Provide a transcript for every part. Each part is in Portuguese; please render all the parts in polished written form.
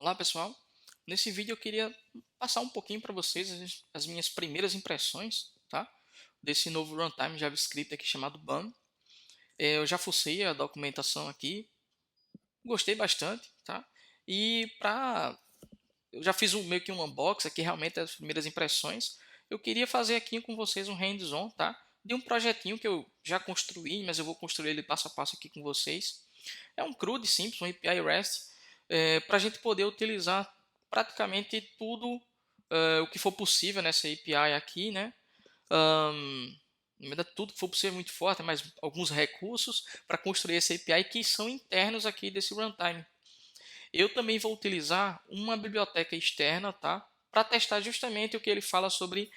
Olá pessoal, nesse vídeo eu queria passar um pouquinho para vocês as minhas primeiras impressões, tá? Desse novo runtime JavaScript aqui chamado BAM. Eu já fucei a documentação aqui, gostei bastante, tá? Eu já fiz meio que um unboxing aqui, realmente as primeiras impressões. Eu queria fazer aqui com vocês um hands-on, tá? De um projetinho que eu já construí, mas eu vou construir ele passo a passo aqui com vocês. É um CRUD simples, um API REST, para a gente poder utilizar praticamente tudo o que for possível nessa API aqui, né? Na verdade, tudo que for possível é muito forte, mas alguns recursos para construir essa API que são internos aqui desse runtime. Eu também vou utilizar uma biblioteca externa, tá? Para testar justamente o que ele fala sobre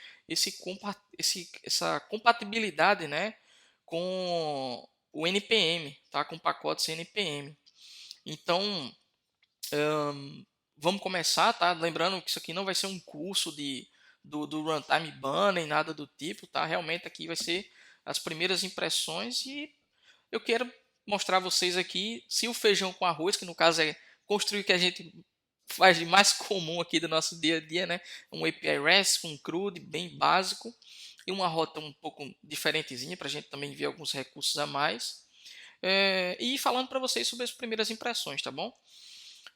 essa compatibilidade, né? Com o NPM, tá? Com pacotes NPM. Então, vamos começar, tá? Lembrando que isso aqui não vai ser um curso do Runtime Ban nem nada do tipo, tá? Realmente aqui vai ser as primeiras impressões e eu quero mostrar a vocês aqui se o feijão com arroz, que no caso é construir o que a gente faz de mais comum aqui do nosso dia a dia, né? Um API REST com um CRUD bem básico e uma rota um pouco diferentezinha para a gente também ver alguns recursos a mais. E falando para vocês sobre as primeiras impressões, tá bom?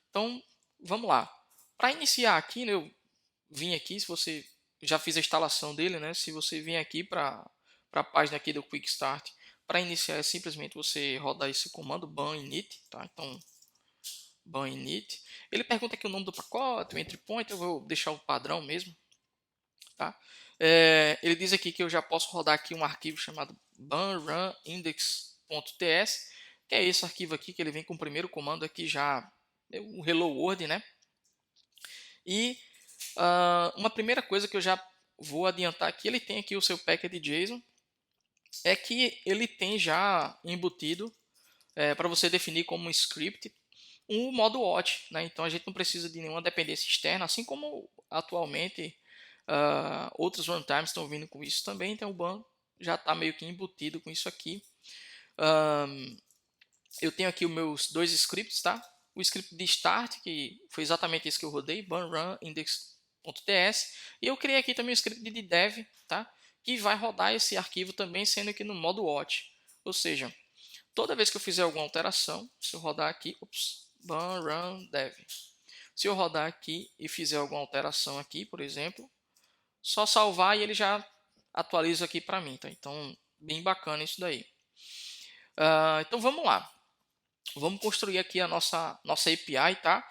Então, vamos lá. Para iniciar aqui, né, eu vim aqui, se você já fez a instalação dele, né? Se você vir aqui para a página aqui do Quick Start, para iniciar é simplesmente você rodar esse comando ban init, tá? Então, ban init. Ele pergunta aqui o nome do pacote, o entry point, eu vou deixar o padrão mesmo, tá? Ele diz aqui que eu já posso rodar aqui um arquivo chamado banrunindex.ts, que é esse arquivo aqui que ele vem com o primeiro comando aqui já, o hello world, né? E uma primeira coisa que eu já vou adiantar aqui, ele tem aqui o seu package JSON, é que ele tem já embutido para você definir como um script um modo watch, né? Então a gente não precisa de nenhuma dependência externa, assim como atualmente outros runtimes estão vindo com isso também, então o ban já está meio que embutido com isso aqui. Eu tenho aqui os meus dois scripts, tá? O script de start, que foi exatamente isso que eu rodei, banrunindex.ts, e eu criei aqui também o script de dev, tá? Que vai rodar esse arquivo também, sendo que no modo watch. Ou seja, toda vez que eu fizer alguma alteração, se eu rodar aqui, banrundev. Se eu rodar aqui e fizer alguma alteração aqui, por exemplo, só salvar e ele já atualiza aqui para mim, tá? Então, bem bacana isso daí. Então vamos lá. Vamos construir aqui a nossa API, tá?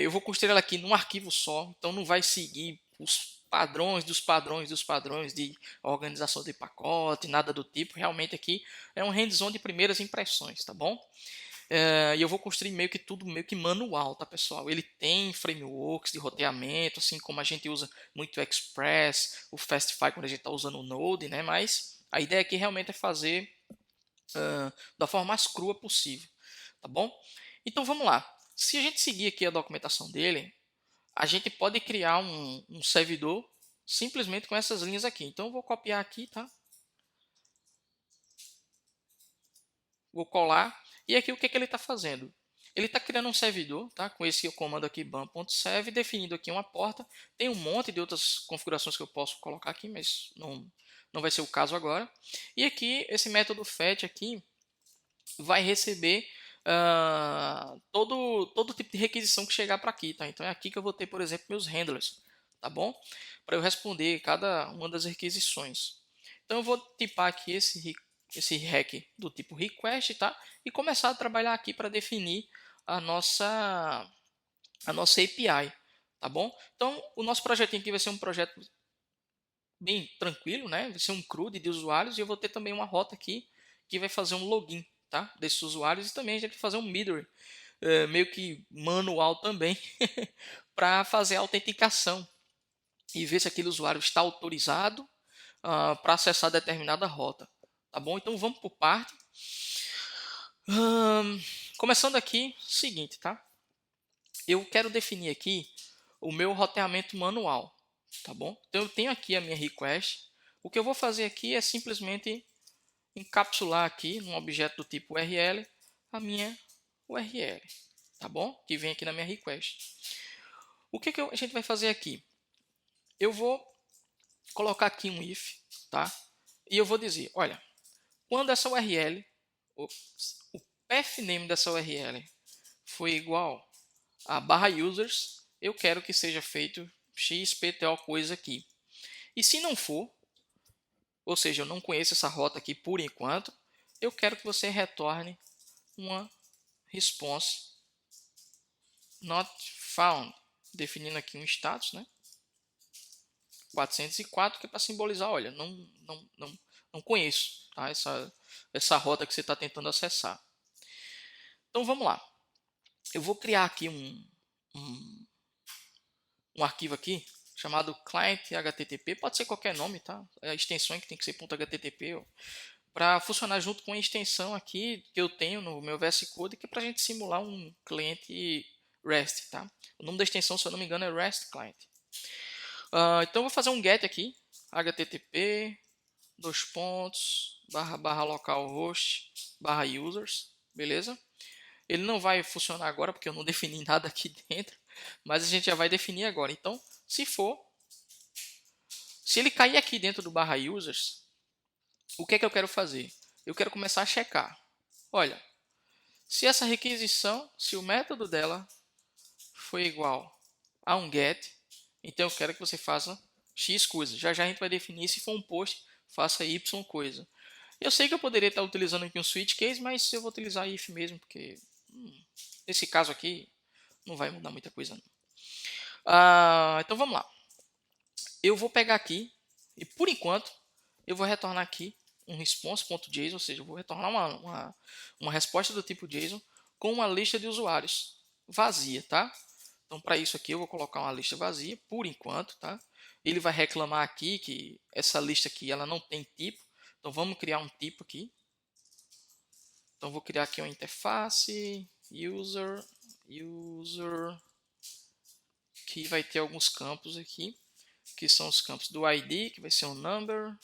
Eu vou construir ela aqui num arquivo só, então não vai seguir os padrões dos padrões dos padrões de organização de pacote, nada do tipo. Realmente aqui é um hands-on de primeiras impressões, tá bom? E eu vou construir meio que tudo meio que manual, tá, pessoal? Ele tem frameworks de roteamento, assim como a gente usa muito o Express, o Fastify quando a gente está usando o Node, né? Mas a ideia aqui realmente é fazer da forma mais crua possível, tá bom? Então vamos lá. Se a gente seguir aqui a documentação dele, a gente pode criar um servidor simplesmente com essas linhas aqui. Então eu vou copiar aqui, tá? Vou colar. E aqui o que, que ele está fazendo? Ele está criando um servidor, tá? Com esse comando aqui ban.serve, definindo aqui uma porta. Tem um monte de outras configurações que eu posso colocar aqui, mas não vai ser o caso agora. E aqui esse método fetch aqui vai receber todo tipo de requisição que chegar para aqui, tá? Então é aqui que eu vou ter, por exemplo, meus handlers, tá bom? Para eu responder cada uma das requisições. Então eu vou tipar aqui esse rec do tipo request, tá? E começar a trabalhar aqui para definir a nossa API, tá bom? Então o nosso projetinho aqui vai ser um projeto bem tranquilo, né? Vai ser um CRUD de usuários e eu vou ter também uma rota aqui que vai fazer um login, tá? Desses usuários e também a gente vai fazer um middleware meio que manual também para fazer a autenticação e ver se aquele usuário está autorizado para acessar determinada rota, tá bom? Então vamos por parte. Começando aqui, seguinte, tá? Eu quero definir aqui o meu roteamento manual, tá bom? Então eu tenho aqui a minha request. O que eu vou fazer aqui é simplesmente encapsular aqui num objeto do tipo URL a minha URL, tá bom? Que vem aqui na minha request. O que a gente vai fazer aqui? Eu vou colocar aqui um if, tá? E eu vou dizer, olha, quando essa URL, o path name dessa URL foi igual a /users, eu quero que seja feito xpto coisa aqui. E se não for, ou seja, eu não conheço essa rota aqui por enquanto, eu quero que você retorne uma response not found, definindo aqui um status, né? 404, que é para simbolizar, olha, não conheço, tá? essa rota que você está tentando acessar. Então vamos lá. Eu vou criar aqui um arquivo aqui chamado client HTTP, pode ser qualquer nome, tá? A extensão que tem que ser .http, para funcionar junto com a extensão aqui que eu tenho no meu VS Code, que é para a gente simular um cliente REST, tá? O nome da extensão, se eu não me engano, é REST Client. Então eu vou fazer um get aqui, http /localhost /users, beleza? Ele não vai funcionar agora porque eu não defini nada aqui dentro, mas a gente já vai definir agora. Então, se ele cair aqui dentro do /users, o que é que eu quero fazer? Eu quero começar a checar. Olha, se essa requisição, se o método dela foi igual a um get, então eu quero que você faça X coisa. Já já a gente vai definir, se for um post, faça Y coisa. Eu sei que eu poderia estar utilizando aqui um switch case, mas eu vou utilizar if mesmo, porque nesse caso aqui não vai mudar muita coisa não. Então vamos lá. Eu vou pegar aqui e por enquanto eu vou retornar aqui um response.json, ou seja, eu vou retornar uma resposta do tipo JSON com uma lista de usuários vazia, tá? Então para isso aqui eu vou colocar uma lista vazia por enquanto, tá? Ele vai reclamar aqui que essa lista aqui ela não tem tipo, então vamos criar um tipo aqui. Então vou criar aqui uma interface user que vai ter alguns campos aqui, que são os campos do ID, que vai ser um number,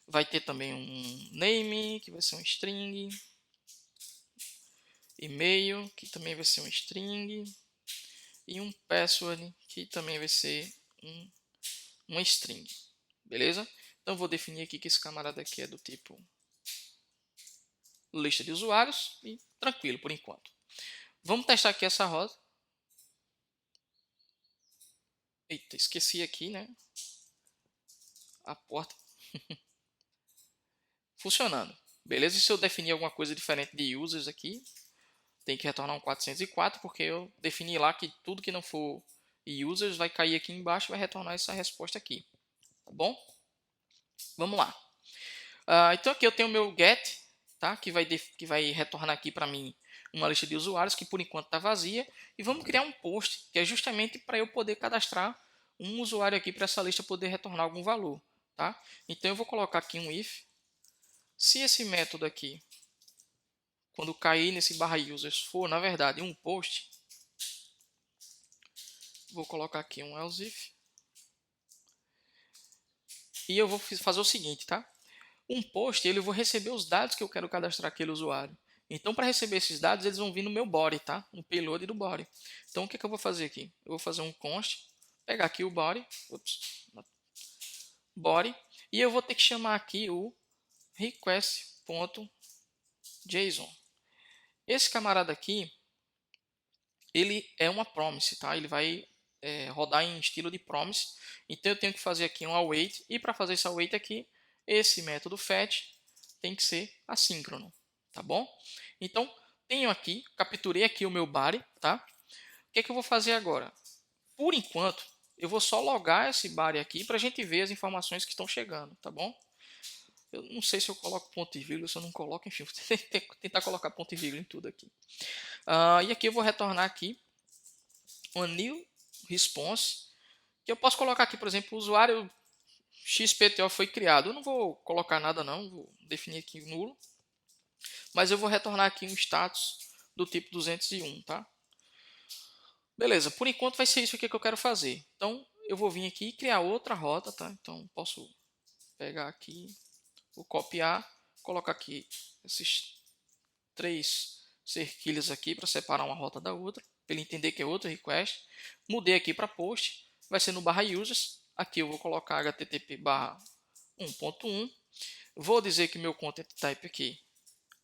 vai ter também um name, que vai ser um string, e-mail, que também vai ser um string, e um password, que também vai ser uma string, beleza? Então vou definir aqui que esse camarada aqui é do tipo lista de usuários e tranquilo por enquanto. Vamos testar aqui essa rota. Eita, esqueci aqui, né? A porta. Funcionando. Beleza? E se eu definir alguma coisa diferente de users aqui, tem que retornar um 404, porque eu defini lá que tudo que não for users vai cair aqui embaixo e vai retornar essa resposta aqui. Tá bom? Vamos lá. Então aqui eu tenho o meu get, tá? que vai retornar aqui para mim uma lista de usuários que por enquanto está vazia. E vamos criar um post, que é justamente para eu poder cadastrar um usuário aqui para essa lista poder retornar algum valor. Tá? Então eu vou colocar aqui um if. Se esse método aqui, quando cair nesse /users, for na verdade um post, vou colocar aqui um else if. E eu vou fazer o seguinte, tá? Um post, eu vou receber os dados que eu quero cadastrar aquele usuário. Então, para receber esses dados, eles vão vir no meu body, tá? No payload do body. Então, o que eu vou fazer aqui? Eu vou fazer um const, pegar aqui o body, e eu vou ter que chamar aqui o request.json. Esse camarada aqui, ele é uma promise, tá? Ele vai rodar em estilo de promise. Então, eu tenho que fazer aqui um await, e para fazer esse await aqui, esse método fetch tem que ser assíncrono, tá bom? Então, tenho aqui, capturei aqui o meu body, tá? O que é que eu vou fazer agora? Por enquanto, eu vou só logar esse body aqui para a gente ver as informações que estão chegando, tá bom? Eu não sei se eu coloco ponto e vírgula, se eu não coloco, enfim, vou tentar colocar ponto e vírgula em tudo aqui. E aqui eu vou retornar aqui uma new response, que eu posso colocar aqui, por exemplo, o usuário XPTO foi criado. Eu não vou colocar nada não, vou definir aqui nulo, mas eu vou retornar aqui um status do tipo 201, tá? Beleza, por enquanto vai ser isso aqui que eu quero fazer. Então, eu vou vir aqui e criar outra rota, tá? Então, posso pegar aqui, vou copiar, colocar aqui esses 3 cerquilhas aqui para separar uma rota da outra, para ele entender que é outro request. Mudei aqui para post, vai ser no /users. Aqui eu vou colocar http barra 1.1. Vou dizer que meu content type aqui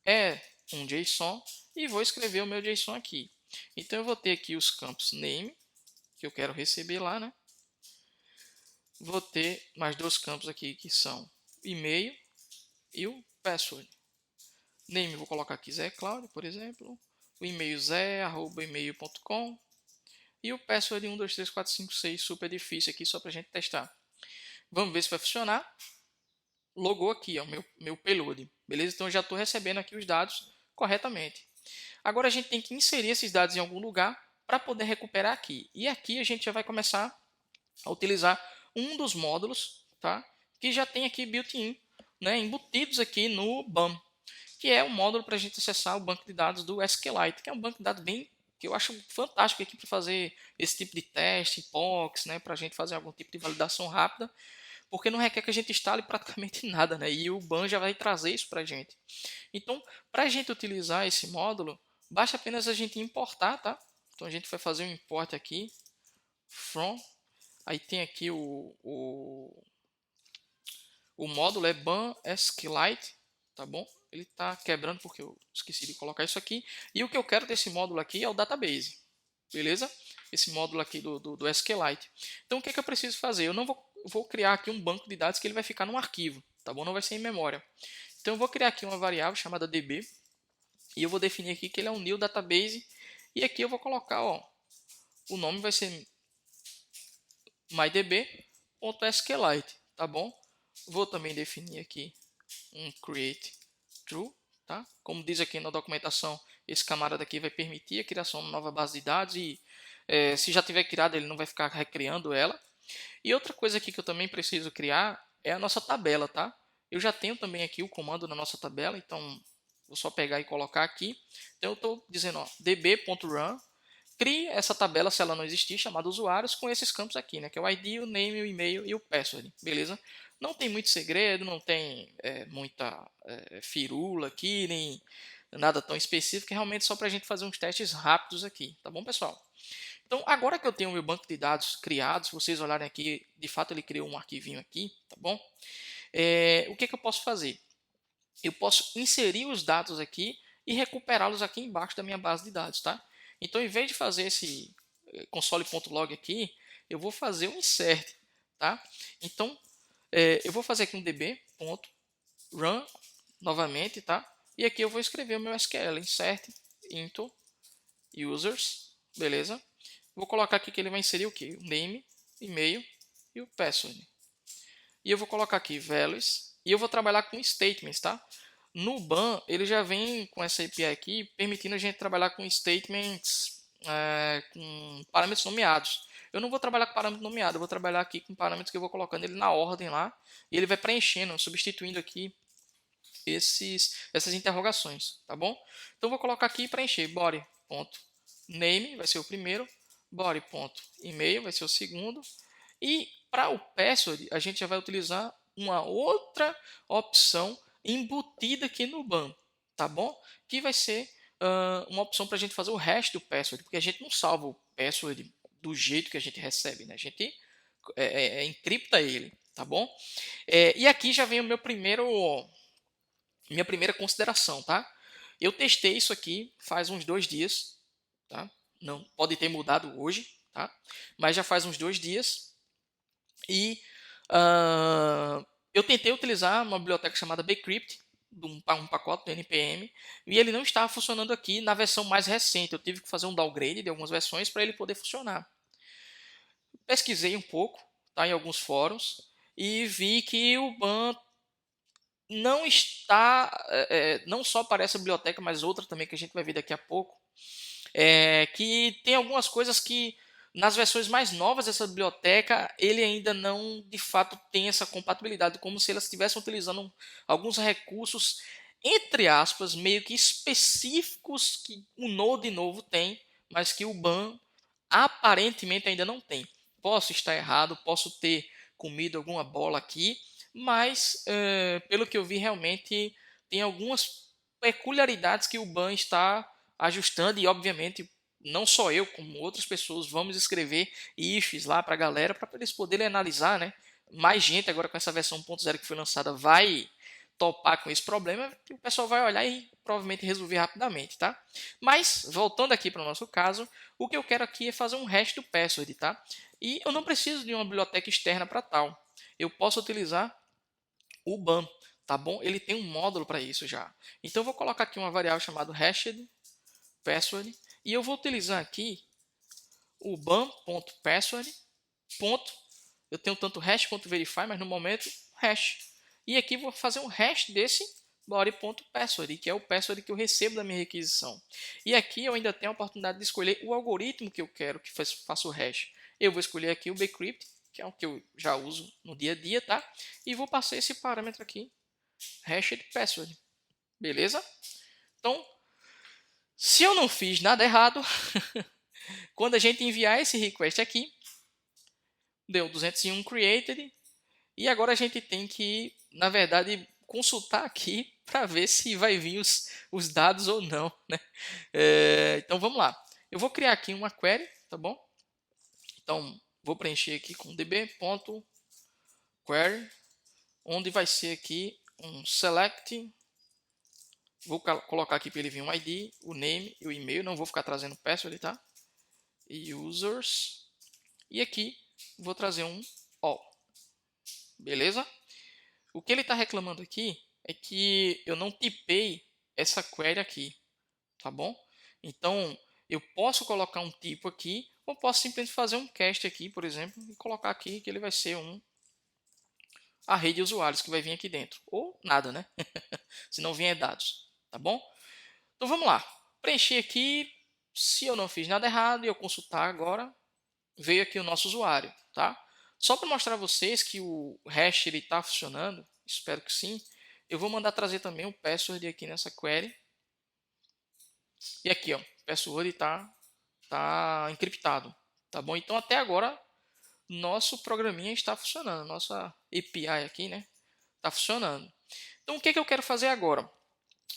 é um JSON e vou escrever o meu JSON aqui. Então eu vou ter aqui os campos name, que eu quero receber lá, né? Vou ter mais dois campos aqui que são e-mail e o password. Name vou colocar aqui Zé Cláudio, por exemplo. O e-mail zé@email.com e o password 123456, super difícil aqui só para a gente testar. Vamos ver se vai funcionar. Logou aqui, ó, meu payload, beleza? Então eu já estou recebendo aqui os dados corretamente. Agora a gente tem que inserir esses dados em algum lugar para poder recuperar aqui. E aqui a gente já vai começar a utilizar um dos módulos, tá? Que já tem aqui built-in, né? Embutidos aqui no BAM, que é um módulo para a gente acessar o banco de dados do SQLite, que é um banco de dados bem que eu acho fantástico aqui para fazer esse tipo de teste, POCs, né? Para a gente fazer algum tipo de validação rápida, porque não requer que a gente instale praticamente nada, né? E o BAM já vai trazer isso para a gente. Então, para a gente utilizar esse módulo, basta apenas a gente importar, tá? Então a gente vai fazer um import aqui, from, aí tem aqui o módulo é BAM SQLite, tá bom? Ele está quebrando porque eu esqueci de colocar isso aqui. E o que eu quero desse módulo aqui é o database, beleza? Esse módulo aqui do SQLite. Então o que, é que eu preciso fazer? Eu não vou criar aqui um banco de dados que ele vai ficar num arquivo, tá bom? Não vai ser em memória. Então eu vou criar aqui uma variável chamada db e eu vou definir aqui que ele é um new database e aqui eu vou colocar, ó, o nome vai ser mydb.sqlite, tá bom? Vou também definir aqui um create true, tá? Como diz aqui na documentação, esse camarada aqui vai permitir a criação de uma nova base de dados e se já tiver criado ele não vai ficar recriando ela. E outra coisa aqui que eu também preciso criar é a nossa tabela, tá? Eu já tenho também aqui o comando na nossa tabela, então vou só pegar e colocar aqui. Então eu estou dizendo, ó, db.run, crie essa tabela, se ela não existir, chamada usuários, com esses campos aqui, né? Que é o ID, o name, o e-mail e o password, beleza? Não tem muito segredo, não tem muita firula aqui, nem nada tão específico, é realmente só para a gente fazer uns testes rápidos aqui, tá bom, pessoal? Então, agora que eu tenho o meu banco de dados criado, se vocês olharem aqui, de fato ele criou um arquivinho aqui, tá bom? O que, que eu posso fazer? Eu posso inserir os dados aqui e recuperá-los aqui embaixo da minha base de dados, tá? Então, em vez de fazer esse console.log aqui, eu vou fazer um insert, tá? Então, eu vou fazer aqui um db.run novamente, tá? E aqui eu vou escrever o meu SQL, insert into users, beleza? Vou colocar aqui que ele vai inserir o que? O name, e-mail e o password. E eu vou colocar aqui values e eu vou trabalhar com statements, tá? No BAM, ele já vem com essa API aqui, permitindo a gente trabalhar com statements com parâmetros nomeados. Eu não vou trabalhar com parâmetro nomeado, eu vou trabalhar aqui com parâmetros que eu vou colocando ele na ordem lá, e ele vai preenchendo, substituindo aqui essas interrogações, tá bom? Então, eu vou colocar aqui e preencher body.name, vai ser o primeiro, body.email, vai ser o segundo, e para o password, a gente já vai utilizar uma outra opção embutida aqui no BAM, tá bom? Que vai ser uma opção para a gente fazer o hash do password, porque a gente não salva o password do jeito que a gente recebe, né? A gente encripta ele, tá bom? E aqui já vem o minha primeira consideração, tá? Eu testei isso aqui faz uns 2 dias, tá? Não pode ter mudado hoje, tá? Mas já faz uns 2 dias e eu tentei utilizar uma biblioteca chamada bcrypt, um pacote do npm, e ele não estava funcionando aqui na versão mais recente. Eu tive que fazer um downgrade de algumas versões para ele poder funcionar. Pesquisei um pouco, tá, em alguns fóruns e vi que o BAM não está, não só para essa biblioteca, mas outra também que a gente vai ver daqui a pouco, que tem algumas coisas que nas versões mais novas dessa biblioteca ele ainda não de fato tem essa compatibilidade, como se elas estivessem utilizando alguns recursos entre aspas meio que específicos que o Node novo tem, mas que o BAM aparentemente ainda não tem. Posso estar errado, posso ter comido alguma bola aqui, mas pelo que eu vi realmente tem algumas peculiaridades que o BAM está ajustando e, obviamente, não só eu, como outras pessoas, vamos escrever ifs lá para a galera, para eles poderem analisar, né? Mais gente agora com essa versão 1.0 que foi lançada vai topar com esse problema, que o pessoal vai olhar e provavelmente resolver rapidamente, tá? Mas, voltando aqui para o nosso caso, o que eu quero aqui é fazer um hash do password, tá? E eu não preciso de uma biblioteca externa para tal. Eu posso utilizar o ban, tá bom? Ele tem um módulo para isso já. Então eu vou colocar aqui uma variável chamada hashed password e eu vou utilizar aqui o ban.password. Eu tenho tanto hash.verify, mas no momento hash. E aqui vou fazer um hash desse body.password, que é o password que eu recebo da minha requisição. E aqui eu ainda tenho a oportunidade de escolher o algoritmo que eu quero que faça o hash. Eu vou escolher aqui o bcrypt, que é o que eu já uso no dia a dia, tá? E vou passar esse parâmetro aqui, hashed password. Beleza? Então, se eu não fiz nada errado, quando a gente enviar esse request aqui, deu 201 created, e agora a gente tem que, na verdade, consultar aqui para ver se vai vir os dados ou não, né? Então vamos lá. Eu vou criar aqui uma query, tá bom? Então vou preencher aqui com db.query, onde vai ser aqui um select. Vou colocar aqui para ele vir um ID, o name e o e-mail. Não vou ficar trazendo password, tá? E users. E aqui vou trazer um all. Beleza? O que ele está reclamando aqui é que eu não tipei essa query aqui, tá bom? Então, eu posso colocar um tipo aqui, ou posso simplesmente fazer um cast aqui, por exemplo, e colocar aqui que ele vai ser a rede de usuários que vai vir aqui dentro. Ou nada, né? Se não vier dados, tá bom? Então, vamos lá. Preencher aqui. Se eu não fiz nada errado e eu consultar agora, veio aqui o nosso usuário, tá? Só para mostrar a vocês que o hash está funcionando, espero que sim, eu vou mandar trazer também o password aqui nessa query. E aqui, ó, o password tá encriptado, tá bom? Então até agora nosso programinha está funcionando, nossa API aqui, né, está funcionando. Então o que eu quero fazer agora?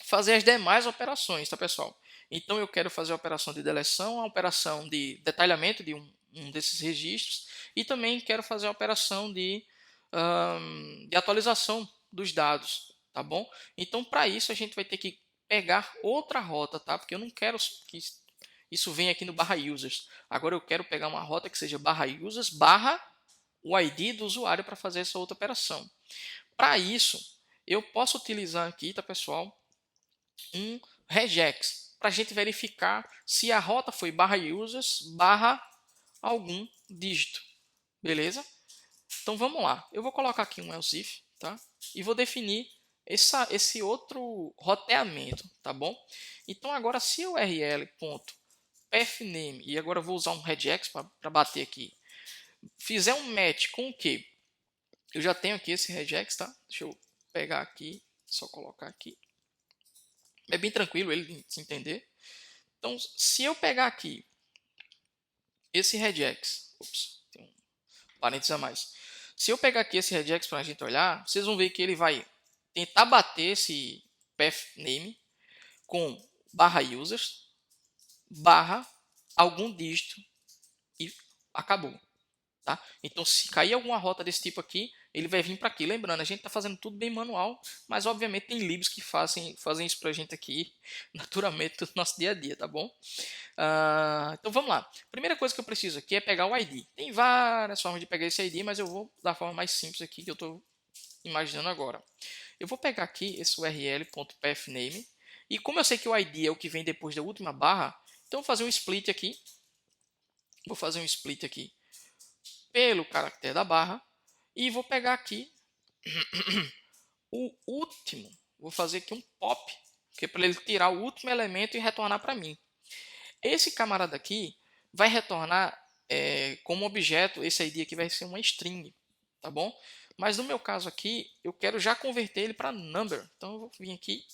Fazer as demais operações, tá, pessoal? Então eu quero fazer a operação de deleção, a operação de detalhamento de um desses registros e também quero fazer a operação de atualização dos dados, tá bom? Então para isso a gente vai ter que pegar outra rota, tá? Porque eu não quero que isso venha aqui no /users. Agora eu quero pegar uma rota que seja /users o ID do usuário para fazer essa outra operação. Para isso eu posso utilizar aqui, tá, pessoal, um regex para a gente verificar se a rota foi /users algum dígito, beleza? Então vamos lá, eu vou colocar aqui um else if, tá? E vou definir esse outro roteamento, tá bom? Então agora se o url.pathname, e agora eu vou usar um regex para bater aqui, fizer um match com o que? Eu já tenho aqui esse regex, tá? Deixa eu pegar aqui, só colocar aqui. É bem tranquilo ele se entender. Então, se eu pegar aqui esse regex, tem um parênteses a mais. Se eu pegar aqui esse regex para a gente olhar, vocês vão ver que ele vai tentar bater esse pathname com /users, algum dígito e acabou. Tá? Então, se cair alguma rota desse tipo aqui, ele vai vir para aqui. Lembrando, a gente está fazendo tudo bem manual, mas obviamente tem libs que fazem isso para a gente aqui, naturalmente, no nosso dia a dia, tá bom? Então vamos lá. Primeira coisa que eu preciso aqui é pegar o ID. Tem várias formas de pegar esse ID, mas eu vou da forma mais simples aqui que eu estou imaginando agora. Eu vou pegar aqui esse url.pathname e como eu sei que o ID é o que vem depois da última barra, então eu vou fazer um split aqui. Vou fazer um split aqui pelo caractere da barra e vou pegar aqui o último. Vou fazer aqui um pop, que é para ele tirar o último elemento e retornar para mim. Esse camarada aqui vai retornar como objeto, esse ID aqui vai ser uma string, tá bom? Mas no meu caso aqui, eu quero já converter ele para number. Então eu vou vir aqui,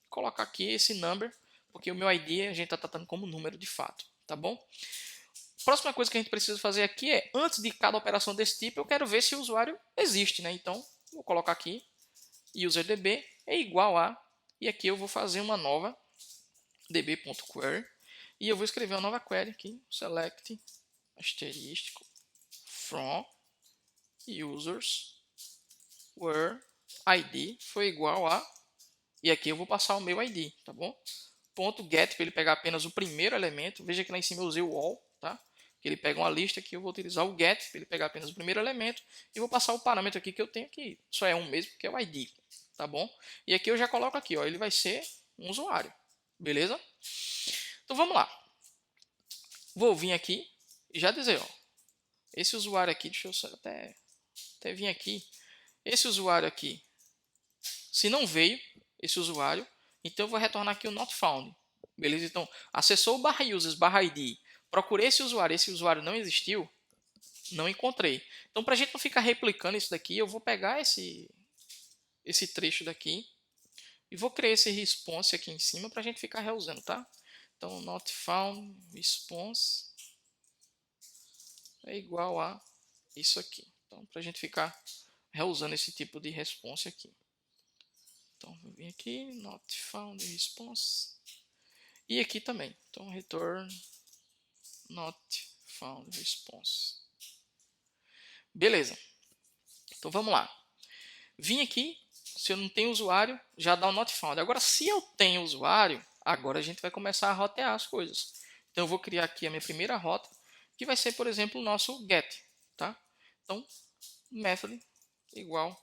colocar aqui esse number, porque o meu ID a gente está tratando como número de fato, tá bom? Próxima coisa que a gente precisa fazer aqui é, antes de cada operação desse tipo, eu quero ver se o usuário existe, né? Então, vou colocar aqui, userdb é igual a, e aqui eu vou fazer uma nova db.query, e eu vou escrever uma nova query aqui, select asterístico from users where id foi igual a, e aqui eu vou passar o meu id, tá bom? Ponto get para ele pegar apenas o primeiro elemento. Veja que lá em cima eu usei o all, tá? Que ele pega uma lista aqui, eu vou utilizar o get para ele pegar apenas o primeiro elemento e vou passar o parâmetro aqui que eu tenho, que só é um mesmo, que é o id, tá bom? E aqui eu já coloco aqui, ó, ele vai ser um usuário, beleza? Então vamos lá. Vou vir aqui e já dizer, ó, esse usuário aqui, deixa eu até vir aqui. Esse usuário aqui, se não veio esse usuário, então eu vou retornar aqui o not found. Beleza? Então, acessou o /users /id, procurei esse usuário não existiu, não encontrei. Então, para a gente não ficar replicando isso daqui, eu vou pegar esse trecho daqui e vou criar esse response aqui em cima para a gente ficar reusando, tá? Então, not found response é igual a isso aqui. Então, para a gente ficar reusando esse tipo de response aqui. Então, vou vir aqui, not found response. E aqui também. Então, return not found response. Beleza. Então, vamos lá. Vim aqui, se eu não tenho usuário, já dá o not found. Agora, se eu tenho usuário, agora a gente vai começar a rotear as coisas. Então, eu vou criar aqui a minha primeira rota, que vai ser, por exemplo, o nosso get. Tá? Então, method igual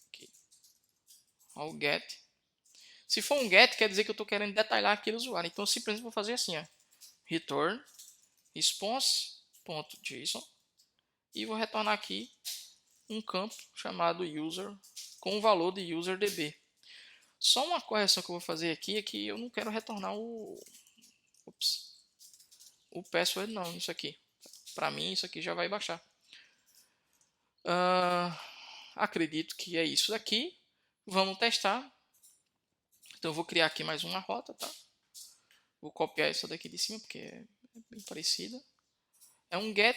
aqui, ao get. Se for um get, quer dizer que eu estou querendo detalhar aquele usuário. Então, eu simplesmente vou fazer assim, ó, return response.json e vou retornar aqui um campo chamado user com o valor de userdb. Só uma correção que eu vou fazer aqui é que eu não quero retornar o password não, isso aqui. Para mim isso aqui já vai baixar. Acredito que é isso daqui. Vamos testar. Então eu vou criar aqui mais uma rota, tá? Vou copiar essa daqui de cima porque é bem parecida. É um get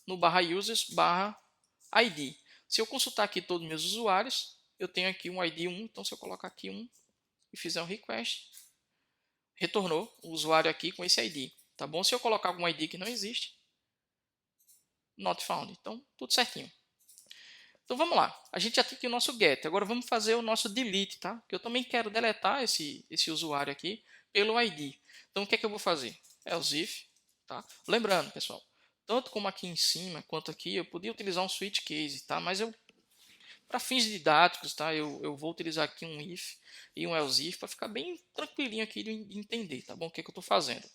no /users /id. Se eu consultar aqui todos os meus usuários, eu tenho aqui um id 1, então se eu colocar aqui 1 e fizer um request, retornou o usuário aqui com esse id, tá bom? Se eu colocar algum id que não existe, not found. Então, tudo certinho. Então vamos lá, a gente já tem aqui o nosso get, agora vamos fazer o nosso delete, tá? Que eu também quero deletar esse usuário aqui pelo id. Então o que é que eu vou fazer? Else if, tá? Lembrando, pessoal, tanto como aqui em cima quanto aqui, eu podia utilizar um switch case, tá? Mas para fins didáticos, tá? Eu vou utilizar aqui um if e um else if para ficar bem tranquilinho aqui de entender, tá bom? O que é que eu estou fazendo?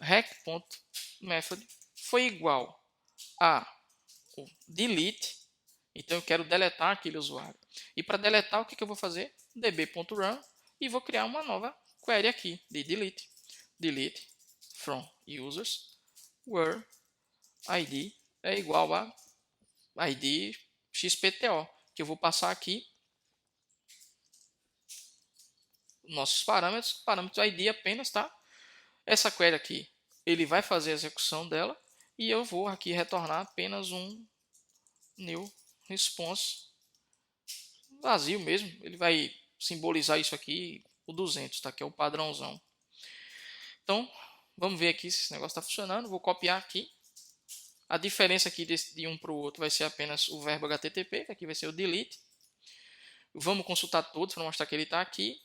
Rec.method foi igual a o delete, então eu quero deletar aquele usuário. E para deletar, o que eu vou fazer? db.run e vou criar uma nova query aqui de delete. Delete from users where id é igual a id xpto, que eu vou passar aqui nossos parâmetros id apenas, tá? Essa query aqui, ele vai fazer a execução dela e eu vou aqui retornar apenas um new response vazio mesmo. Ele vai simbolizar isso aqui, o 200, tá? Que é o padrãozão. Então, vamos ver aqui se esse negócio está funcionando. Vou copiar aqui. A diferença aqui de um para o outro vai ser apenas o verbo HTTP, que aqui vai ser o delete. Vamos consultar todos para mostrar que ele está aqui.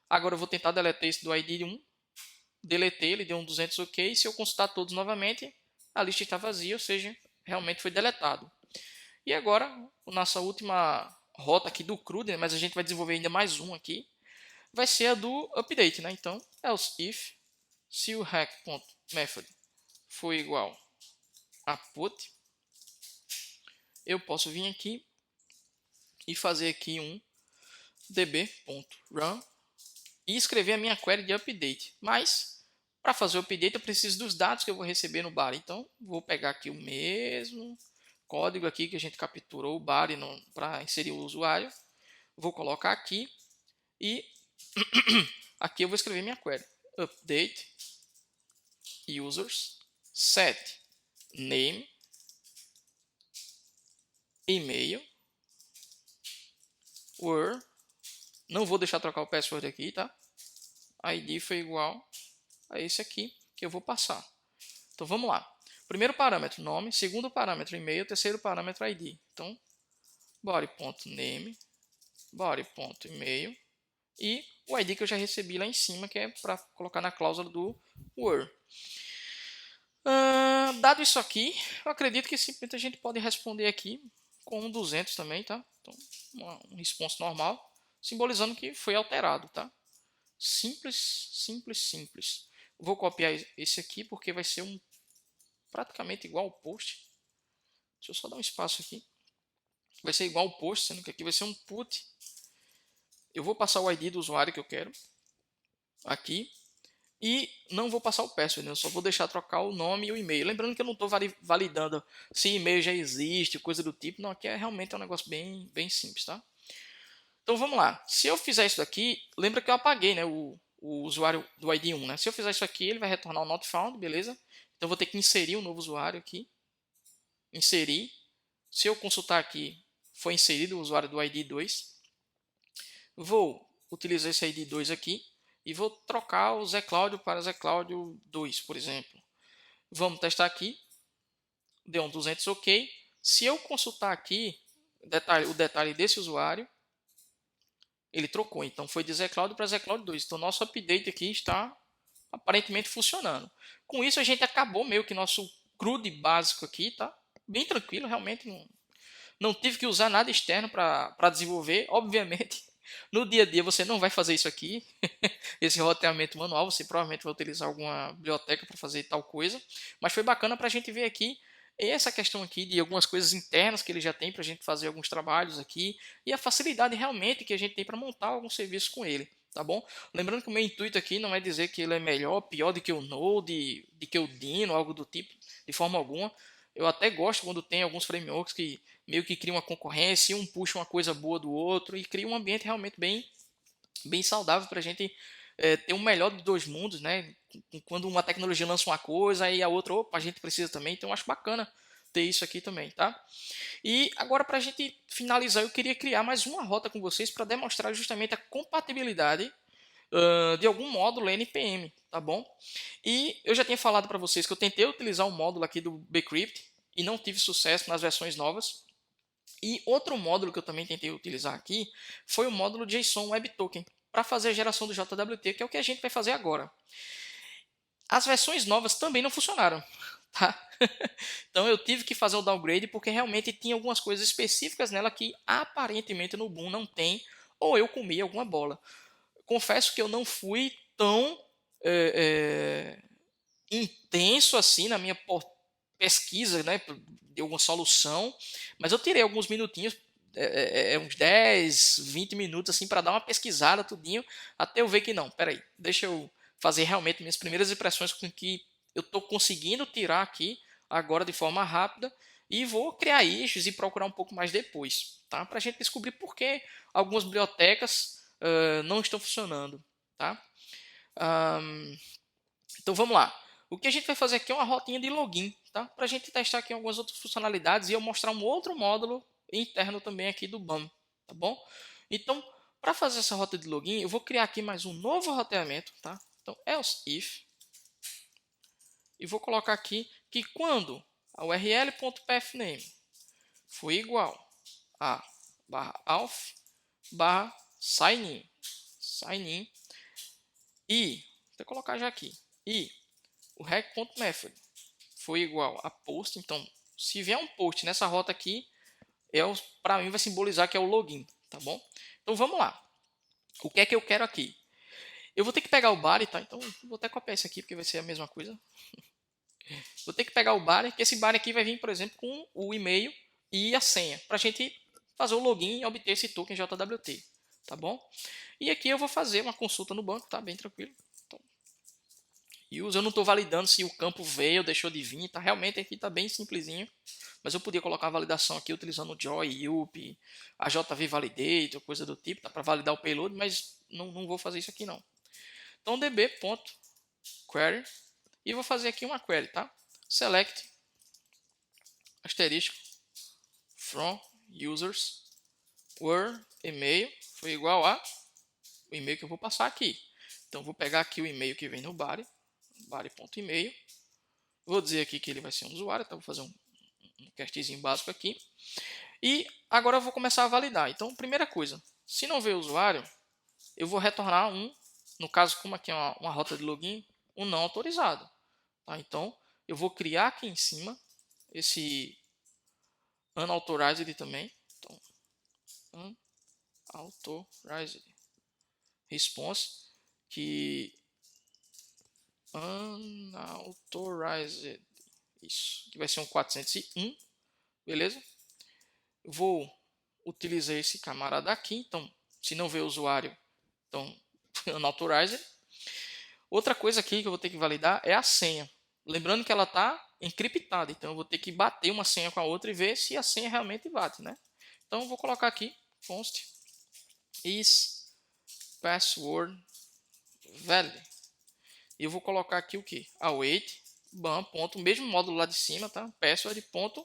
Agora eu vou tentar deletar esse do ID 1. Deletei, ele deu um 200 ok. Se eu consultar todos novamente, a lista está vazia, ou seja, realmente foi deletado. E agora, a nossa última rota aqui do CRUD, mas a gente vai desenvolver ainda mais um aqui, vai ser a do update, né? Então, else if, se o hack.method for igual a put, eu posso vir aqui e fazer aqui um db.run e escrever a minha query de update. Mas, para fazer o update, eu preciso dos dados que eu vou receber no bar. Então, vou pegar aqui o mesmo código aqui que a gente capturou o bar para inserir o usuário. Vou colocar aqui e aqui eu vou escrever minha query. Update users set name e-mail where, não vou deixar trocar o password aqui, tá? ID foi igual a esse aqui que eu vou passar. Então vamos lá. Primeiro parâmetro, nome. Segundo parâmetro, e-mail. Terceiro parâmetro, ID. Então, body.name, body.email e o ID que eu já recebi lá em cima, que é para colocar na cláusula do where. Dado isso aqui, eu acredito que simplesmente a gente pode responder aqui com um 200 também, tá? Então, um response normal, simbolizando que foi alterado, tá? Simples, simples, simples. Vou copiar esse aqui porque vai ser praticamente igual ao post. Deixa eu só dar um espaço aqui. Vai ser igual ao post, sendo que aqui vai ser um put. Eu vou passar o ID do usuário que eu quero aqui. E não vou passar o password, eu só vou deixar trocar o nome e o e-mail. Lembrando que eu não estou validando se e-mail já existe, coisa do tipo. Não, aqui realmente é um negócio bem simples, tá? Então vamos lá. Se eu fizer isso daqui, lembra que eu apaguei, né, o usuário do ID 1, né? Se eu fizer isso aqui, ele vai retornar o not found, beleza? Então eu vou ter que inserir um novo usuário aqui. Inserir. Se eu consultar aqui, foi inserido o usuário do ID 2. Vou utilizar esse ID 2 aqui e vou trocar o Zé Cláudio para Zé Cláudio 2, por exemplo. Vamos testar aqui. Deu um 200 OK. Se eu consultar aqui o detalhe desse usuário, ele trocou. Então foi de Zé Cláudio para Zé Cláudio 2. Então nosso update aqui está aparentemente funcionando. Com isso a gente acabou meio que nosso CRUD básico aqui, tá? Bem tranquilo, realmente não tive que usar nada externo para desenvolver. Obviamente, no dia a dia você não vai fazer isso aqui, esse roteamento manual, você provavelmente vai utilizar alguma biblioteca para fazer tal coisa, mas foi bacana para a gente ver aqui essa questão aqui de algumas coisas internas que ele já tem para a gente fazer alguns trabalhos aqui e a facilidade realmente que a gente tem para montar algum serviço com ele, tá bom? Lembrando que o meu intuito aqui não é dizer que ele é melhor, pior do que o Node, de que o Dino, algo do tipo, de forma alguma. Eu até gosto quando tem alguns frameworks que meio que criam uma concorrência, um puxa uma coisa boa do outro e cria um ambiente realmente bem saudável para a gente ter o melhor dos dois mundos, né? Quando uma tecnologia lança uma coisa e a outra, opa, a gente precisa também, então eu acho bacana ter isso aqui também, tá? E agora para a gente finalizar, eu queria criar mais uma rota com vocês para demonstrar justamente a compatibilidade de algum módulo NPM, tá bom? E eu já tinha falado para vocês que eu tentei utilizar um módulo aqui do Bcrypt e não tive sucesso nas versões novas. E outro módulo que eu também tentei utilizar aqui foi o módulo JSON Web Token para fazer a geração do JWT, que é o que a gente vai fazer agora. As versões novas também não funcionaram, tá? Então eu tive que fazer o downgrade porque realmente tinha algumas coisas específicas nela que aparentemente no Boom não tem, ou eu comi alguma bola. Confesso que eu não fui tão intenso assim na minha pesquisa, né, de alguma solução, mas eu tirei alguns minutinhos, uns 10, 20 minutos assim para dar uma pesquisada tudinho, até eu ver que não, peraí, deixa eu fazer realmente minhas primeiras impressões com que eu estou conseguindo tirar aqui agora de forma rápida e vou criar issues e procurar um pouco mais depois, tá? Para a gente descobrir por que algumas bibliotecas não estão funcionando, tá? Então vamos lá. O que a gente vai fazer aqui é uma rotinha de login, tá? Para a gente testar aqui algumas outras funcionalidades e eu mostrar um outro módulo interno também aqui do BAM, tá bom? Então, para fazer essa rota de login, eu vou criar aqui mais um novo roteamento, tá? Então, else if, e vou colocar aqui que quando a url.pathname for igual a /auth /signin, e vou colocar já aqui, e o rec.method foi igual a post, então se vier um post nessa rota aqui, para mim vai simbolizar que é o login, tá bom? Então vamos lá. O que é que eu quero aqui? Eu vou ter que pegar o body, tá? Então vou até copiar isso aqui porque vai ser a mesma coisa. Vou ter que pegar o body, que esse body aqui vai vir, por exemplo, com o e-mail e a senha, para a gente fazer o login e obter esse token JWT, tá bom? E aqui eu vou fazer uma consulta no banco, tá? Bem tranquilo. Então, eu não estou validando se o campo veio ou deixou de vir, tá? Realmente aqui está bem simplesinho. Mas eu podia colocar a validação aqui utilizando o Joy, Yup, a JV Validate, ou coisa do tipo, tá? Para validar o payload, mas não vou fazer isso aqui não. Então db.query, e vou fazer aqui uma query, tá? Select asterisco from users where email foi igual a o e-mail que eu vou passar aqui. Então, vou pegar aqui o e-mail que vem no body, body.email. Vou dizer aqui que ele vai ser um usuário, então vou fazer um castzinho básico aqui. E agora eu vou começar a validar. Então, primeira coisa, se não ver o usuário, eu vou retornar no caso, como aqui é uma rota de login, um não autorizado. Tá? Então, eu vou criar aqui em cima esse unauthorized também. Então, unauthorized response, que unauthorized, isso, que vai ser um 401, beleza? Vou utilizar esse camarada aqui, então, se não ver o usuário, então, unauthorized. Outra coisa aqui que eu vou ter que validar é a senha. Lembrando que ela está encriptada, então eu vou ter que bater uma senha com a outra e ver se a senha realmente bate, né? Então eu vou colocar aqui const is password valid. E eu vou colocar aqui o que? Await ban ponto, mesmo módulo lá de cima, tá? Password ponto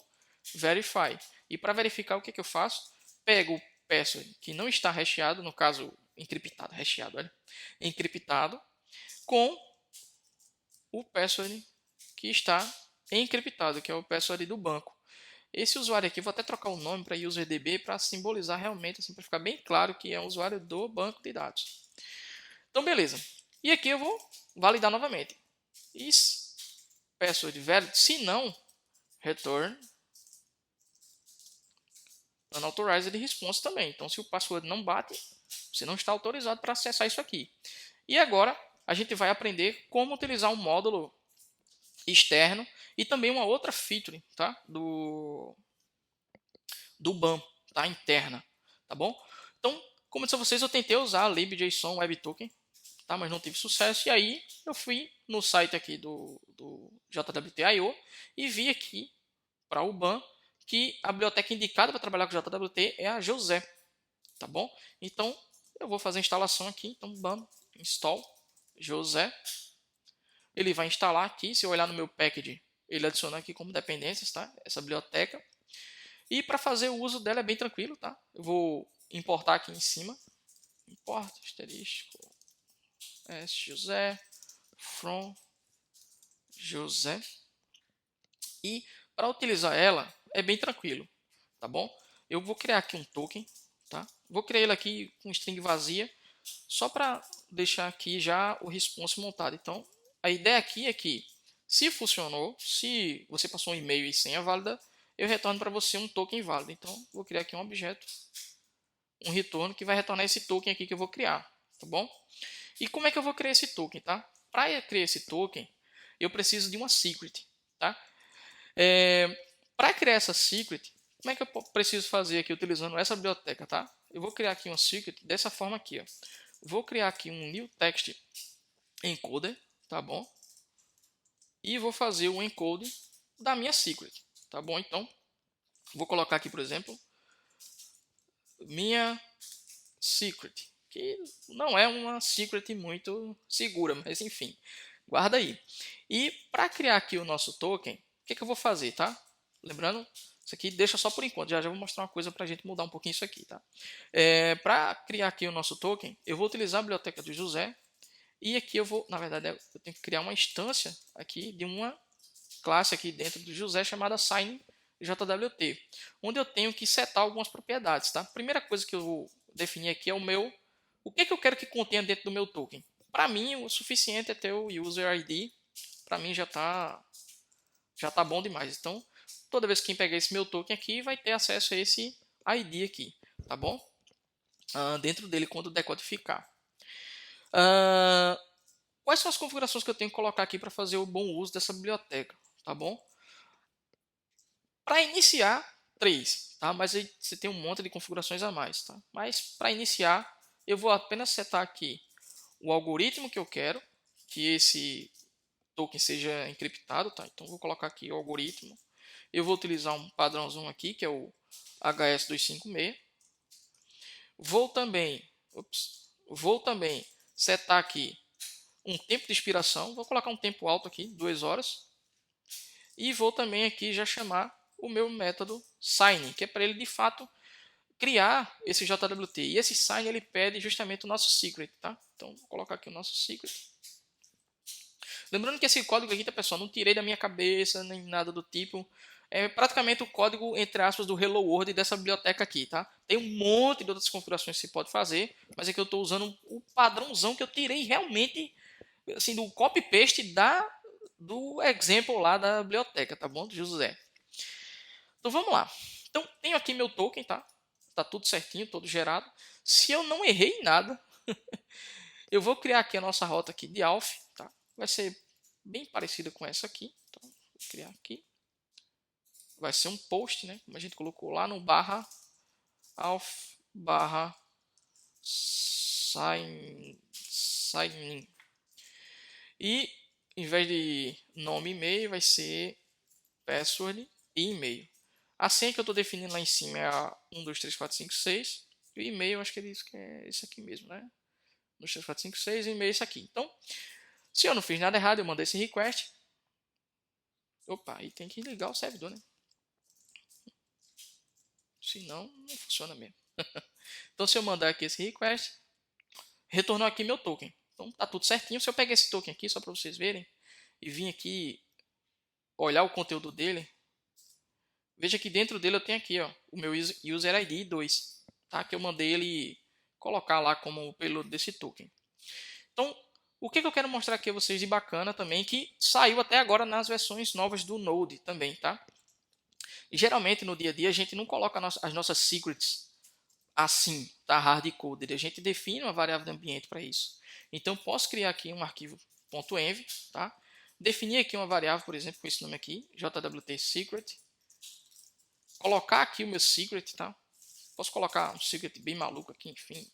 verify. E para verificar o que eu faço? Pego o password que não está hasheado, no caso encriptado, hasheado, olha, encriptado, com o password que está encriptado, que é o password do banco. Esse usuário aqui, vou até trocar o nome para UserDB para simbolizar realmente, assim, para ficar bem claro que é um usuário do banco de dados. Então, beleza. E aqui eu vou validar novamente. Is password valid, se não, return unauthorized response também. Então, se o password não bate, você não está autorizado para acessar isso aqui. E agora, a gente vai aprender como utilizar um módulo externo e também uma outra feature, tá? do BAM, tá? Interna, tá bom? Então, como eu disse a vocês, eu tentei usar a lib.json WebToken, tá? Mas não tive sucesso. E aí, eu fui no site aqui do JWT.io e vi aqui para o BAM que a biblioteca indicada para trabalhar com JWT é a José, tá bom? Então, eu vou fazer a instalação aqui. Então, BAM install José. Ele vai instalar aqui. Se eu olhar no meu package, ele adiciona aqui como dependências, tá? Essa biblioteca. E para fazer o uso dela é bem tranquilo, tá? Eu vou importar aqui em cima. Import asterisco José from José. E para utilizar ela é bem tranquilo, tá bom? Eu vou criar aqui um token, tá? Vou criar ele aqui com string vazia, só para deixar aqui já o response montado. Então, a ideia aqui é que, se funcionou, se você passou um e-mail e senha válida, eu retorno para você um token válido. Então, vou criar aqui um objeto, um retorno, que vai retornar esse token aqui que eu vou criar, tá bom? E como é que eu vou criar esse token, tá? Para criar esse token, eu preciso de uma secret, tá? Para criar essa secret, como é que eu preciso fazer aqui utilizando essa biblioteca, tá? Eu vou criar aqui uma secret dessa forma aqui, ó. Vou criar aqui um new text encoder, tá bom? E vou fazer o encode da minha secret, tá bom? Então, vou colocar aqui, por exemplo, minha secret, que não é uma secret muito segura, mas enfim, guarda aí. E para criar aqui o nosso token, o que eu vou fazer, tá? Lembrando, isso aqui deixa só por enquanto, já vou mostrar uma coisa para a gente mudar um pouquinho isso aqui, tá? Para criar aqui o nosso token, eu vou utilizar a biblioteca do José, e aqui eu vou, na verdade, eu tenho que criar uma instância aqui de uma classe aqui dentro do José chamada sign JWT, onde eu tenho que setar algumas propriedades, tá? Primeira coisa que eu vou definir aqui é o que eu quero que contenha dentro do meu token. Para mim, o suficiente é ter o user ID. Para mim já tá bom demais. Então, toda vez que quem pegar esse meu token aqui vai ter acesso a esse ID aqui, tá bom? Dentro dele quando decodificar. Quais são as configurações que eu tenho que colocar aqui para fazer o bom uso dessa biblioteca, tá bom? Para iniciar, 3, tá? Mas aí você tem um monte de configurações a mais, tá? Mas para iniciar, eu vou apenas setar aqui o algoritmo que eu quero, que esse token seja encriptado, tá? Então vou colocar aqui o algoritmo. Eu vou utilizar um padrãozão aqui, que é o HS256. Vou também setar aqui um tempo de expiração. Vou colocar um tempo alto aqui, 2 horas. E vou também aqui já chamar o meu método sign, que é para ele de fato criar esse JWT. E esse sign ele pede justamente o nosso secret, tá? Então, vou colocar aqui o nosso secret. Lembrando que esse código aqui, tá, pessoal, não tirei da minha cabeça, nem nada do tipo. É praticamente o código, entre aspas, do Hello World dessa biblioteca aqui, tá? Tem um monte de outras configurações que você pode fazer, mas aqui eu estou usando o padrãozão que eu tirei realmente, assim, do copy-paste do example lá da biblioteca, tá bom? Do José. Então, vamos lá. Então, tenho aqui meu token, tá? Tá tudo certinho, todo gerado. Se eu não errei em nada, eu vou criar aqui a nossa rota aqui de alf, tá? Vai ser bem parecida com essa aqui. Então, vou criar aqui. Vai ser um post, né? Como a gente colocou lá no barra alf barra sign in. E em vez de nome e e-mail, vai ser password e e-mail. A senha que eu estou definindo lá em cima é a 1, 2, 3, 4, 5, 6. E o e-mail, acho que ele diz que é esse aqui mesmo, né? 1, 2, 3, 4, 5, 6 e o e-mail é esse aqui. Então, se eu não fiz nada errado, eu mandei esse request. Opa, aí tem que ligar o servidor, né? Senão, não funciona mesmo. Então, se eu mandar aqui esse request, retornou aqui meu token. Então, tá tudo certinho. Se eu pegar esse token aqui, só para vocês verem, e vir aqui olhar o conteúdo dele, veja que dentro dele eu tenho aqui, ó, o meu user ID 2, tá? Que eu mandei ele colocar lá como o payload desse token. Então, o que eu quero mostrar aqui a vocês de bacana também, que saiu até agora nas versões novas do Node também, tá? E geralmente no dia a dia a gente não coloca as nossas secrets assim, tá? Hard-coded. A gente define uma variável de ambiente para isso. Então, posso criar aqui um arquivo .env, tá? Definir aqui uma variável, por exemplo, com esse nome aqui, jwt secret. Colocar aqui o meu secret, tá? Posso colocar um secret bem maluco aqui, enfim.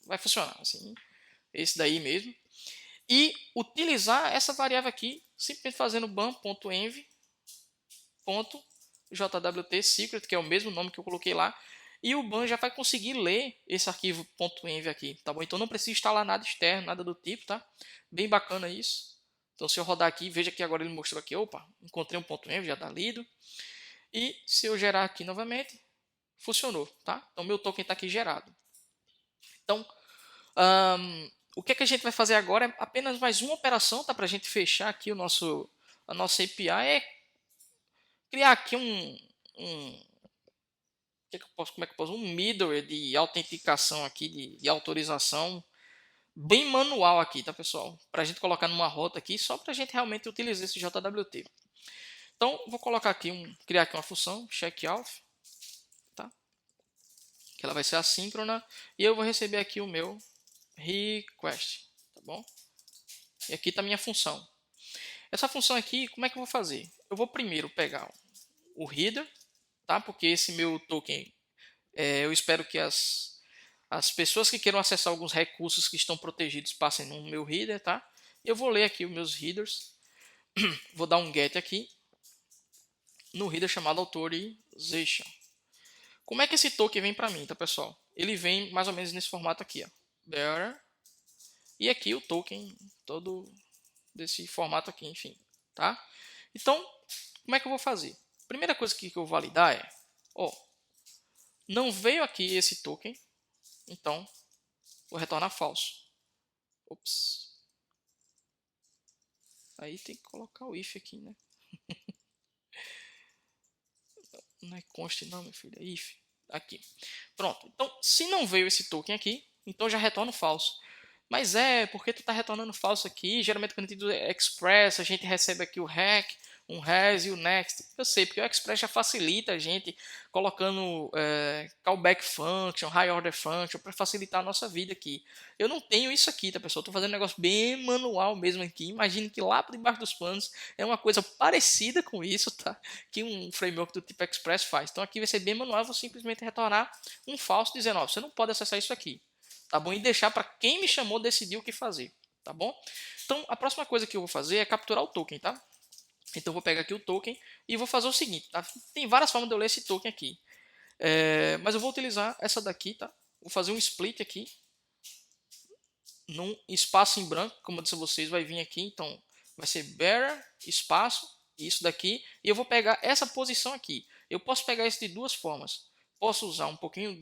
Vai funcionar, assim. Esse daí mesmo. E utilizar essa variável aqui, simplesmente fazendo ban.env.jwt secret, que é o mesmo nome que eu coloquei lá. E o ban já vai conseguir ler esse arquivo .env aqui, tá bom? Então não precisa instalar nada externo, nada do tipo, tá? Bem bacana isso. Então se eu rodar aqui, veja que agora ele mostrou aqui, opa, encontrei um .env, já está lido. E se eu gerar aqui novamente, funcionou, tá? Então meu token está aqui gerado. Então, o que a gente vai fazer agora é apenas mais uma operação, tá? Para a gente fechar aqui a nossa API, é criar aqui como é que eu posso? Um middleware de autenticação aqui, de autorização, bem manual aqui, tá, pessoal? Para a gente colocar numa rota aqui, só para a gente realmente utilizar esse JWT. Então, vou colocar aqui criar aqui uma função, checkout, tá? Que ela vai ser assíncrona, e eu vou receber aqui o meu request, tá bom? E aqui está a minha função. Essa função aqui, como é que eu vou fazer? Eu vou primeiro pegar o header, tá? Porque esse meu token, eu espero que as pessoas que queiram acessar alguns recursos que estão protegidos passem no meu header, tá? Eu vou ler aqui os meus headers, vou dar um get aqui no header chamado authorization. Como é que esse token vem para mim, tá, pessoal? Ele vem mais ou menos nesse formato aqui, ó. Bearer, e aqui o token todo desse formato aqui, enfim, tá? Então, como é que eu vou fazer? Primeira coisa que eu vou validar é, não veio aqui esse token, então vou retornar falso. Ops. Aí tem que colocar o if aqui, né? Não é const não, meu filho, é if. Aqui. Pronto. Então, se não veio esse token aqui, então já retorna falso. Mas porque tu está retornando falso aqui? Geralmente quando a gente usa Express, a gente recebe aqui o hack, um has e o next. Eu sei, porque o Express já facilita a gente colocando callback function, high order function, para facilitar a nossa vida aqui. Eu não tenho isso aqui, tá, pessoal? Estou fazendo um negócio bem manual mesmo aqui. Imagine que lá por debaixo dos panos é uma coisa parecida com isso, tá? Que um framework do tipo Express faz. Então aqui vai ser bem manual, vou simplesmente retornar um falso dizendo, você não pode acessar isso aqui. Tá bom? E deixar para quem me chamou decidir o que fazer, tá bom? Então, a próxima coisa que eu vou fazer é capturar o token, tá? Então, eu vou pegar aqui o token e vou fazer o seguinte, tá? Tem várias formas de eu ler esse token aqui. Mas eu vou utilizar essa daqui, tá? Vou fazer um split aqui, num espaço em branco, como eu disse a vocês, vai vir aqui, então vai ser bearer, espaço, isso daqui, e eu vou pegar essa posição aqui. Eu posso pegar isso de duas formas. posso usar um pouquinho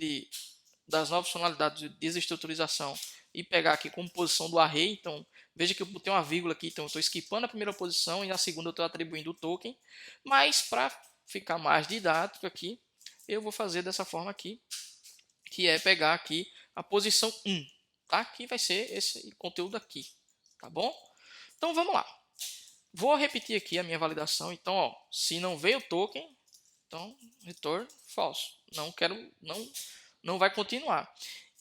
das novas funcionalidades de desestruturização e pegar aqui como posição do array. Então, veja que eu botei uma vírgula aqui, então eu estou skipando a primeira posição e na segunda eu estou atribuindo o token. Mas para ficar mais didático aqui, eu vou fazer dessa forma aqui, que é pegar aqui a posição 1, tá? Que vai ser esse conteúdo aqui, tá bom? Então vamos lá. Vou repetir aqui a minha validação. Então, ó, se não veio o token, então return false. Não vai continuar.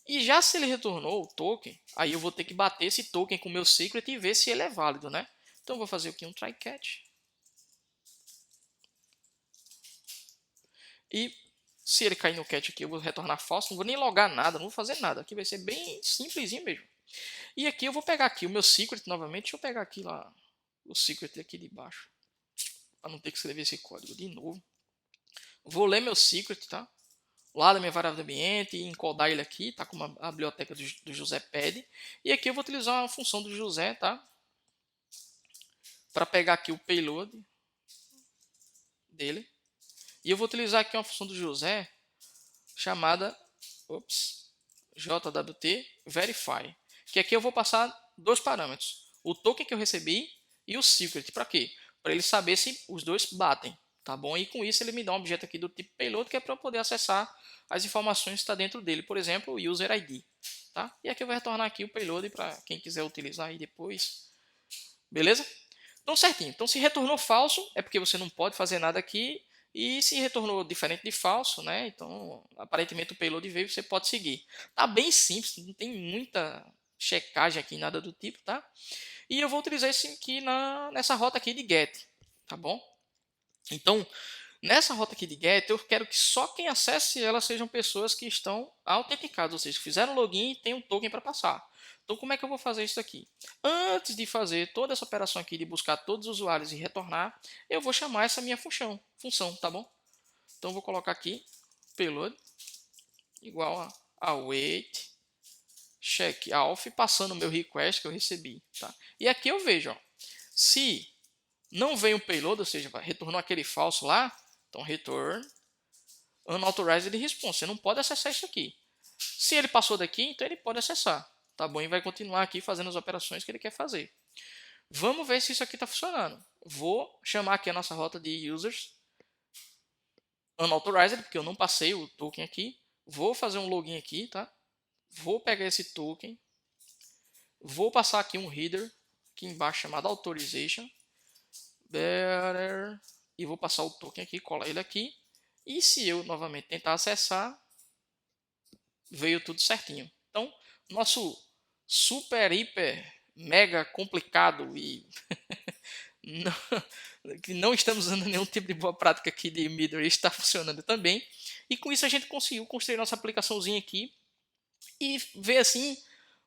E já se ele retornou o token, aí eu vou ter que bater esse token com o meu secret e ver se ele é válido, né? Então eu vou fazer aqui um try catch. E se ele cair no catch aqui, eu vou retornar false. Não vou nem logar nada, não vou fazer nada. Aqui vai ser bem simplesinho mesmo. E aqui eu vou pegar aqui o meu secret novamente. Deixa eu pegar aqui lá o secret aqui de baixo, para não ter que escrever esse código de novo. Vou ler meu secret, tá? Lá da minha variável do ambiente e encodar ele aqui, tá? Com a biblioteca do José pede. E aqui eu vou utilizar uma função do José, tá? Para pegar aqui o payload dele. E eu vou utilizar aqui uma função do José chamada JWT verify. Que aqui eu vou passar dois parâmetros. O token que eu recebi e o secret. Para quê? Para ele saber se os dois batem. Tá bom? E com isso ele me dá um objeto aqui do tipo payload, que é para eu poder acessar as informações que está dentro dele. Por exemplo, o user ID. Tá? E aqui eu vou retornar aqui o payload para quem quiser utilizar aí depois. Beleza? Então certinho. Então se retornou falso, é porque você não pode fazer nada aqui. E se retornou diferente de falso, né? Então aparentemente o payload veio, você pode seguir. Tá bem simples, não tem muita checagem aqui, nada do tipo, tá? E eu vou utilizar isso aqui nessa rota aqui de get, tá bom? Então, nessa rota aqui de get, eu quero que só quem acesse ela sejam pessoas que estão autenticadas, ou seja, fizeram login e tem um token para passar. Então, como é que eu vou fazer isso aqui? Antes de fazer toda essa operação aqui de buscar todos os usuários e retornar, eu vou chamar essa minha função, tá bom? Então, eu vou colocar aqui payload igual a await check auth, passando o meu request que eu recebi, tá? E aqui eu vejo, ó, se não veio um payload, ou seja, retornou aquele falso lá, então return unauthorized response. Você não pode acessar isso aqui. Se ele passou daqui, então ele pode acessar, tá bom? E vai continuar aqui fazendo as operações que ele quer fazer. Vamos ver se isso aqui está funcionando. Vou chamar aqui a nossa rota de users unauthorized, porque eu não passei o token aqui. Vou fazer um login aqui, tá? Vou pegar esse token. Vou passar aqui um header aqui embaixo chamado authorization. Better. E vou passar o token aqui, colar ele aqui. E se eu novamente tentar acessar, veio tudo certinho. Então, nosso super, hiper, mega complicado e que não estamos usando nenhum tipo de boa prática aqui de middleware está funcionando também. E com isso a gente conseguiu construir nossa aplicaçãozinha aqui e ver assim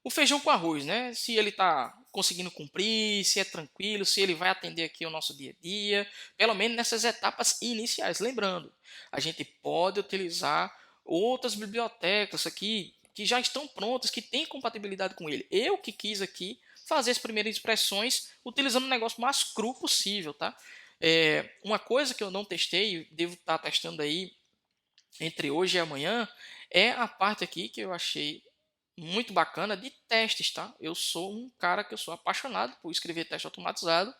o feijão com arroz, né? Se ele está conseguindo cumprir, se é tranquilo, se ele vai atender aqui o nosso dia a dia, pelo menos nessas etapas iniciais. Lembrando, a gente pode utilizar outras bibliotecas aqui que já estão prontas, que têm compatibilidade com ele. Eu que quis aqui fazer as primeiras expressões utilizando o negócio mais cru possível, tá? Uma coisa que eu não testei, devo estar testando aí entre hoje e amanhã, é a parte aqui que eu achei muito bacana de testes, tá? Eu sou um cara que eu sou apaixonado por escrever teste automatizado.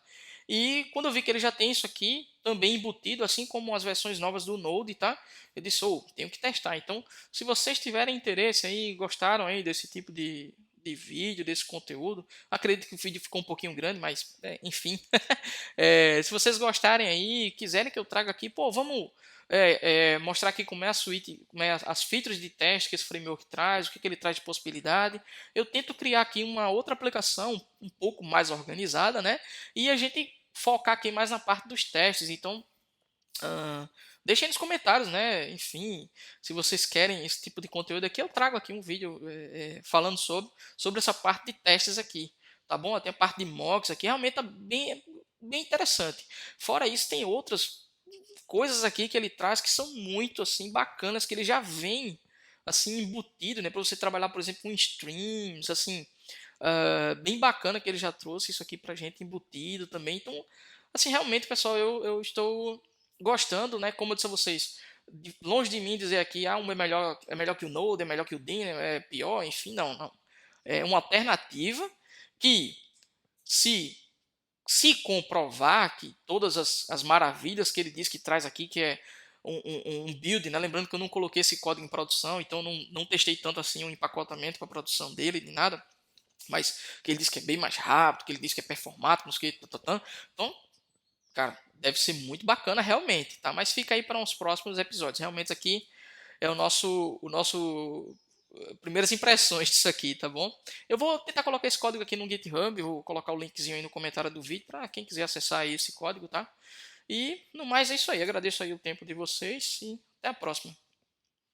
E quando eu vi que ele já tem isso aqui também embutido, assim como as versões novas do Node, tá? Eu disse, tenho que testar. Então, se vocês tiverem interesse aí, gostaram aí desse tipo de vídeo, desse conteúdo, acredito que o vídeo ficou um pouquinho grande, mas enfim. Se vocês gostarem aí, quiserem que eu traga aqui, vamos mostrar aqui como é a suíte, como é as features de teste que esse framework traz, o que ele traz de possibilidade. Eu tento criar aqui uma outra aplicação um pouco mais organizada, né? E a gente focar aqui mais na parte dos testes. Então, deixem nos comentários, né? Enfim, se vocês querem esse tipo de conteúdo aqui, eu trago aqui um vídeo falando sobre essa parte de testes aqui. Tá bom? Tem a parte de mocks aqui, realmente tá bem interessante. Fora isso, tem outras coisas aqui que ele traz que são muito assim bacanas, que ele já vem assim embutido, né, para você trabalhar, por exemplo, com streams, assim, bem bacana que ele já trouxe isso aqui pra gente embutido também. Então, assim, realmente, pessoal, eu estou gostando, né, como eu disse a vocês, longe de mim dizer aqui, um é melhor que o Node, é melhor que o Dyn, é pior, enfim, não, não. É uma alternativa que, se comprovar que todas as maravilhas que ele diz que traz aqui, que é um build, né? Lembrando que eu não coloquei esse código em produção, então não testei tanto assim o empacotamento para a produção dele, nem nada, mas que ele diz que é bem mais rápido, que ele diz que é performático, não sei o que, então, cara, deve ser muito bacana realmente, tá? Mas fica aí para uns próximos episódios. Realmente aqui é o nosso primeiras impressões disso aqui, tá bom? Eu vou tentar colocar esse código aqui no GitHub, vou colocar o linkzinho aí no comentário do vídeo para quem quiser acessar aí esse código, tá? E no mais é isso aí. Agradeço aí o tempo de vocês e até a próxima.